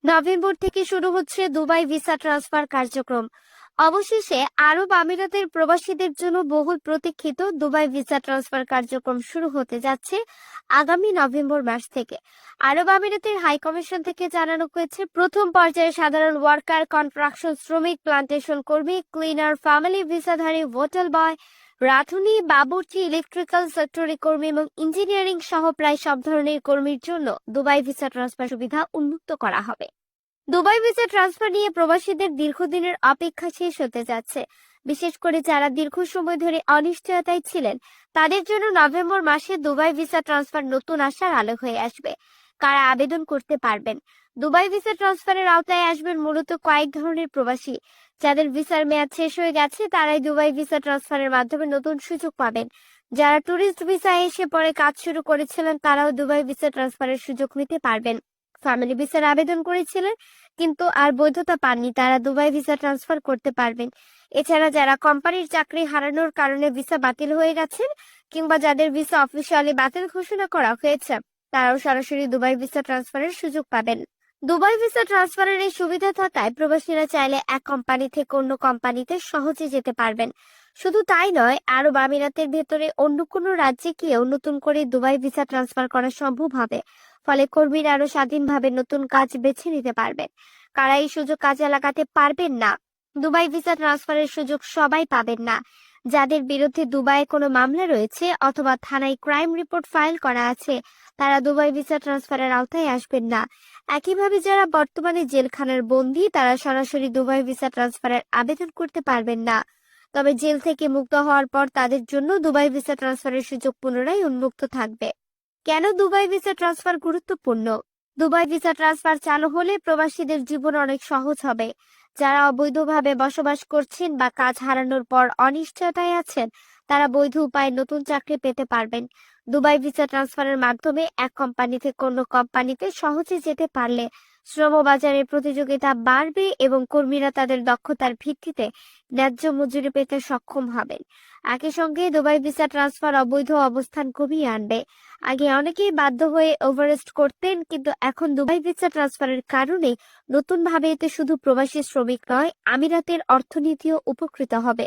November থেকে শুরু হচ্ছে দুবাই ভিসা ট্রান্সফার কার্যক্রম। অবশেষে আরব আমিরাতের প্রবাসীদের জন্য বহুল প্রতীক্ষিত দুবাই ভিসা ট্রান্সফার কার্যক্রম শুরু হতে যাচ্ছে আগামী নভেম্বর মাস থেকে। আরব আমিরাতের হাই কমিশন থেকে জানানো হয়েছে, প্রথম পর্যায়ে সাধারণ ওয়ার্কার, কনস্ট্রাকশন শ্রমিক, প্লান্টেশন কর্মী, ক্লিনার, ফ্যামিলি ভিসাধারী, হোটেল বয়, রাঁধুনি, বাবুর্চি, ইলেকট্রিক্যাল সেক্টরে কর্মী এবং ইঞ্জিনিয়ারিং সহ প্রায় সব ধরনের কর্মীর জন্য দুবাই ভিসা ট্রান্সফার সুবিধা উন্মুক্ত করা হবে। দুবাই ভিসা ট্রান্সফার নিয়ে প্রবাসীদের দীর্ঘদিনের অপেক্ষা শেষ হতে যাচ্ছে। বিশেষ করে যারা দীর্ঘ সময় ধরে অনিশ্চয়তায় ছিলেন, তাদের জন্য নভেম্বর মাসে দুবাই ভিসা ট্রান্সফার নতুন আশার আলো হয়ে আসবে। কারা আবেদন করতে পারবেন? দুবাই ভিসা ট্রান্সফারের আওতায় আসবেন মূলত কয়েক ধরনের প্রবাসী। যাদের ভিসার মেয়াদ শেষ হয়ে গেছে তারাই দুবাই ভিসা ট্রান্সফারের মাধ্যমে নতুন সুযোগ পাবেন। যারা ট্যুরিস্ট ভিসায় এসে পরে কাজ শুরু করেছিলেন তারাও দুবাই ভিসা ট্রান্সফারের সুযোগ নিতে পারবেন। ফ্যামিলি ভিসার আবেদন করেছিলেন কিন্তু আর বৈধতা পাননি, তারা দুবাই ভিসা ট্রান্সফার করতে পারবেন। এছাড়া যারা কোম্পানির চাকরি হারানোর কারণে ভিসা বাতিল হয়ে গেছেন কিংবা যাদের ভিসা অফিসিয়ালি বাতিল ঘোষণা করা হয়েছে, তারাও সরাসরি দুবাই ভিসা ট্রান্সফারের সুযোগ পাবেন। দুবাই ভিসা ট্রান্সফারের এই সুবিধা থাকায় প্রবাসীরা চাইলে এক কোম্পানি থেকে অন্য কোম্পানিতে সহজে যেতে পারবেন। শুধু তাই নয়, আরব আমিরাতের ভেতরে অন্য কোনো রাজ্যে গিয়েও নতুন করে দুবাই ভিসা ট্রান্সফার করা সম্ভব হবে। ফলে কর্মীরা আরো স্বাধীনভাবে নতুন কাজ বেছে নিতে পারবেন। কারা এই সুযোগ কাজে লাগাতে পারবেন না? দুবাই ভিসা ট্রান্সফারের সুযোগ সবাই পাবেন না। যাদের বিরুদ্ধে দুবাইয়ে কোনো মামলা রয়েছে অথবা থানায় ক্রাইম রিপোর্ট ফাইল করা আছে, তারা দুবাই ভিসা ট্রান্সফারের আওতায় আসবেন না। একইভাবে যারা বর্তমানে জেলখানার বন্দী, তারা সরাসরি দুবাই ভিসা ট্রান্সফারের আবেদন করতে পারবেন না। তবে জেল থেকে মুক্ত হওয়ার পর তাদের জন্য দুবাই ভিসা ট্রান্সফারের সুযোগ পুনরায় উন্মুক্ত থাকবে। কেন দুবাই ভিসা ট্রান্সফার গুরুত্বপূর্ণ? দুবাই ভিসা ট্রান্সফার চালু হলে প্রবাসীদের জীবন অনেক সহজ হবে। যারা অবৈধভাবে বসবাস করছেন বা কাজ হারানোর পর অনিশ্চয়তায় আছেন, তারা বৈধ উপায়ে নতুন চাকরি পেতে পারবেন। দুবাই ভিসা ট্রান্সফারের মাধ্যমে এক কোম্পানি থেকে অন্য কোম্পানিতে সহজে যেতে পারলে শ্রমবাজারের প্রতিযোগিতা বাড়বে এবং কর্মীরা তাদের দক্ষতার ভিত্তিতে ন্যায্য মজুরি পেতে সক্ষম হবেন। একই সঙ্গে দুবাই ভিসা ট্রান্সফার অবৈধ অবস্থান কমিয়ে আনবে। আগে অনেকেই বাধ্য হয়ে ওভারস্টে করতেন, কিন্তু এখন দুবাই ভিসা ট্রান্সফারের কারণে নতুন ভাবে এতে শুধু প্রবাসী শ্রমিক নয়, আমিরাতের অর্থনীতিও উপকৃত হবে।